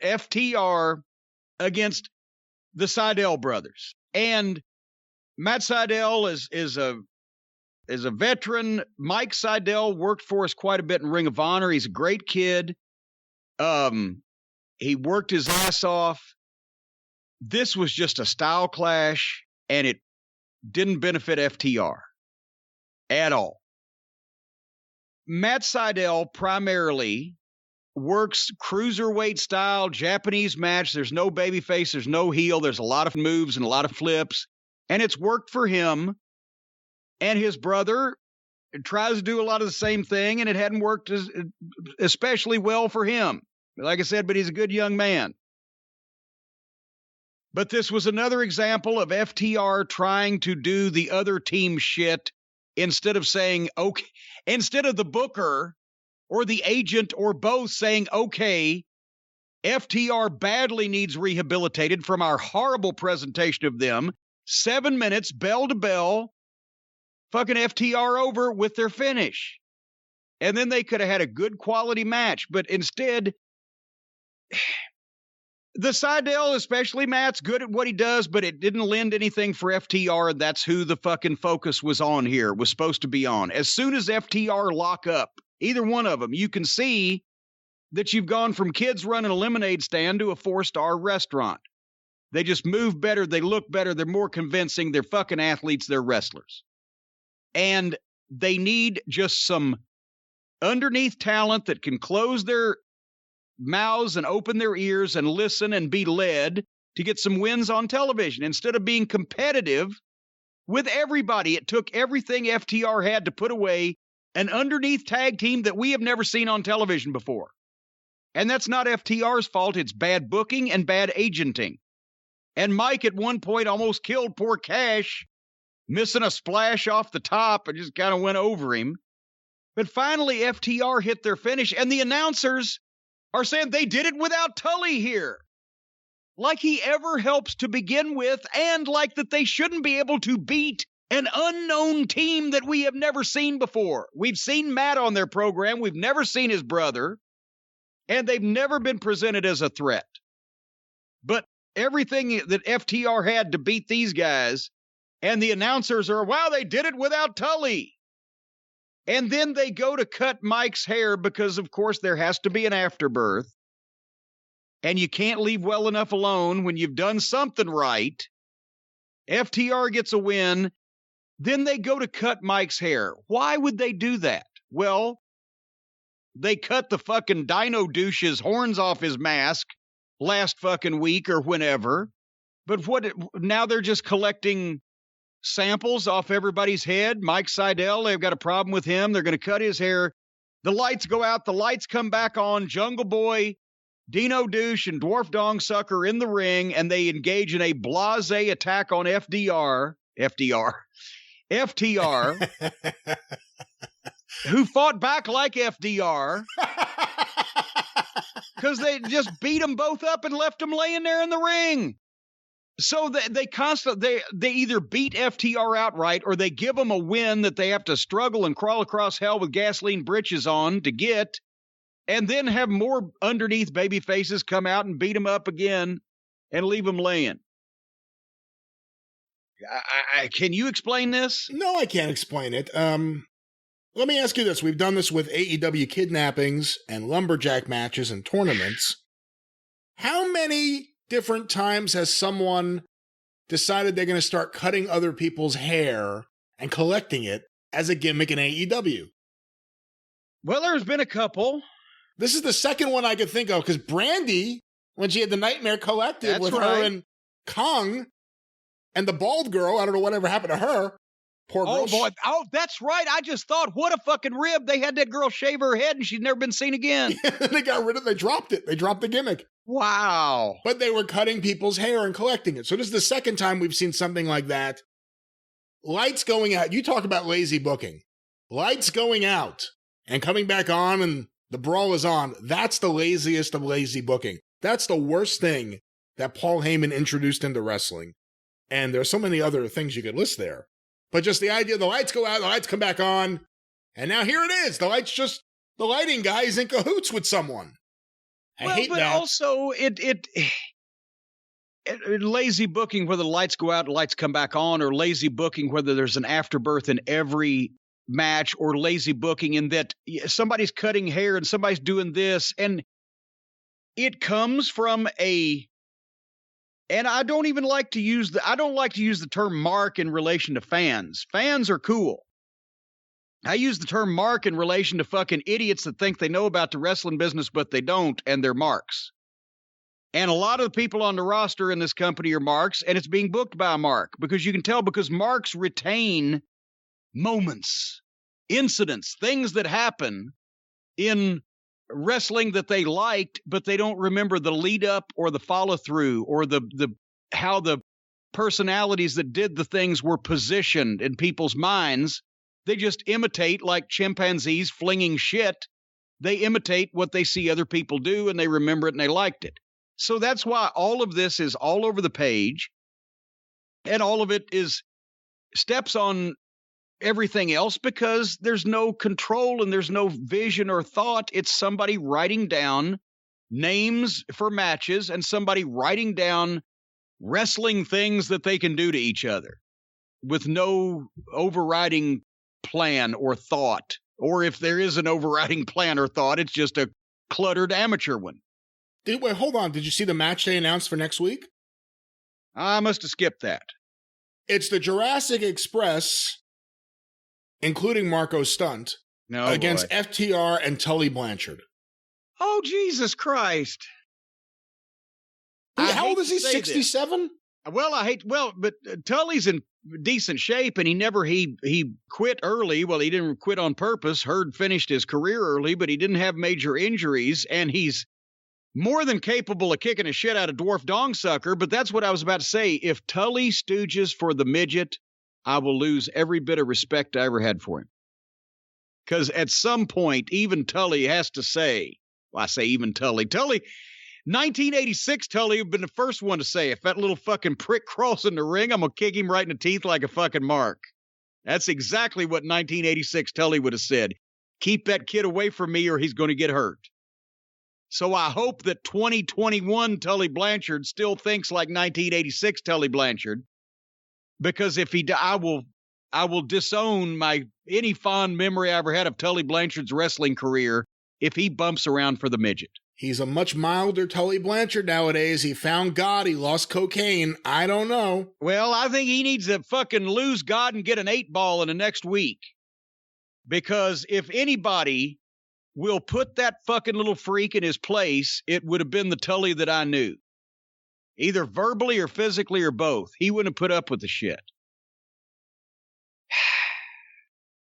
FTR against the Sydal brothers. And Matt Sydal is a veteran. Mike Sydal worked for us quite a bit in Ring of Honor. He's a great kid. He worked his ass off. This was just a style clash, and it didn't benefit FTR at all. Matt Sydal primarily works cruiserweight style, Japanese match. There's no babyface, there's no heel, there's a lot of moves and a lot of flips, and it's worked for him. And his brother tries to do a lot of the same thing, and it hadn't worked especially well for him. Like I said, but he's a good young man. But this was another example of FTR trying to do the other team shit instead of saying, okay, instead of the booker or the agent or both saying, okay, FTR badly needs rehabilitated from our horrible presentation of them. 7 minutes, bell to bell, fucking FTR over with their finish. And then they could have had a good quality match. But instead, the Sydal, especially Matt's good at what he does, but it didn't lend anything for FTR. And that's who the fucking focus was on here, was supposed to be on. As soon as FTR lock up, either one of them, you can see that you've gone from kids running a lemonade stand to a 4-star restaurant. They just move better. They look better. They're more convincing. They're fucking athletes. They're wrestlers. And they need just some underneath talent that can close their mouths and open their ears and listen and be led to get some wins on television. Instead of being competitive with everybody, it took everything FTR had to put away an underneath tag team that we have never seen on television before. And that's not FTR's fault. It's bad booking and bad agenting. And Mike at one point almost killed poor Cash, missing a splash off the top and just kind of went over him. But finally, FTR hit their finish, and the announcers are saying they did it without Tully here. Like he ever helps to begin with, and like that they shouldn't be able to beat an unknown team that we have never seen before. We've seen Matt on their program. We've never seen his brother, and they've never been presented as a threat. But everything that FTR had to beat these guys, and the announcers are, wow, they did it without Tully. And then they go to cut Mike's hair because, of course, there has to be an afterbirth. And you can't leave well enough alone when you've done something right. FTR gets a win. Then they go to cut Mike's hair. Why would they do that? Well, they cut the fucking Dino douche's horns off his mask last fucking week or whenever. But now they're just collecting samples off everybody's head. Mike Sydal, they've got a problem with him. They're going to cut his hair. The lights go out. The lights come back on. Jungle Boy, Dino Douche, and Dwarf Dong Sucker in the ring, and they engage in a blasé attack on FTR, who fought back like FDR, because they just beat them both up and left them laying there in the ring. So they either beat FTR outright, or they give them a win that they have to struggle and crawl across hell with gasoline britches on to get, and then have more underneath baby faces come out and beat them up again and leave them laying. Can you explain this? No, I can't explain it. Let me ask you this. We've done this with AEW kidnappings and lumberjack matches and tournaments. How many different times has someone decided they're going to start cutting other people's hair and collecting it as a gimmick in AEW? Well, there's been a couple. This is the second one I could think of, because Brandy, when she had the Nightmare Collective with her and Kong and the bald girl, I don't know whatever happened to her. Poor girl. Oh, boy. Oh, that's right. I just thought, what a fucking rib. They had that girl shave her head and she's never been seen again. They got rid of it. They dropped it. They dropped the gimmick. Wow. But they were cutting people's hair and collecting it. So this is the second time we've seen something like that. Lights going out. You talk about lazy booking. Lights going out and coming back on, and the brawl is on. That's the laziest of lazy booking. That's the worst thing that Paul Heyman introduced into wrestling. And there's so many other things you could list there. But just the idea, the lights go out, the lights come back on, and now here it is. The lighting guy is in cahoots with someone. I hate but that. also it lazy booking where the lights go out and lights come back on, or lazy booking whether there's an afterbirth in every match, or lazy booking in that somebody's cutting hair and somebody's doing this, and it comes from and I don't even like to use the term mark in relation to fans. Fans are cool. I use the term mark in relation to fucking idiots that think they know about the wrestling business, but they don't, and they're marks. And a lot of the people on the roster in this company are marks, and it's being booked by a mark, because you can tell, because marks retain moments, incidents, things that happen in wrestling that they liked, but they don't remember the lead up or the follow through or the how the personalities that did the things were positioned in people's minds. They just imitate, like chimpanzees flinging shit. They imitate what they see other people do, and they remember it and they liked it. So that's why all of this is all over the page, and all of it is steps on everything else, because there's no control and there's no vision or thought. It's somebody writing down names for matches and somebody writing down wrestling things that they can do to each other with no overriding plan or thought. Or if there is an overriding plan or thought, it's just a cluttered amateur one. Wait, hold on. Did you see the match they announced for next week? I must have skipped that. It's the Jurassic Express, including Marco Stunt, against FTR and Tully Blanchard. Oh, Jesus Christ. How old is he? 67? But Tully's in decent shape, and he quit early. Well, he didn't quit on purpose. Hurd finished his career early, but he didn't have major injuries, and he's more than capable of kicking a shit out of Dwarf Dongsucker. But that's what I was about to say. If Tully stooges for the midget, I will lose every bit of respect I ever had for him. Because at some point, even Tully has to say, well, I say even Tully, 1986 Tully would have been the first one to say, if that little fucking prick crawls in the ring, I'm going to kick him right in the teeth like a fucking mark. That's exactly what 1986 Tully would have said. Keep that kid away from me or he's going to get hurt. So I hope that 2021 Tully Blanchard still thinks like 1986 Tully Blanchard, because if I will disown any fond memory I ever had of Tully Blanchard's wrestling career if he bumps around for the midget. He's a much milder Tully Blanchard nowadays. He found God. He lost cocaine. I don't know. Well, I think he needs to fucking lose God and get an 8-ball in the next week. Because if anybody will put that fucking little freak in his place, it would have been the Tully that I knew. Either verbally or physically or both. He wouldn't have put up with the shit.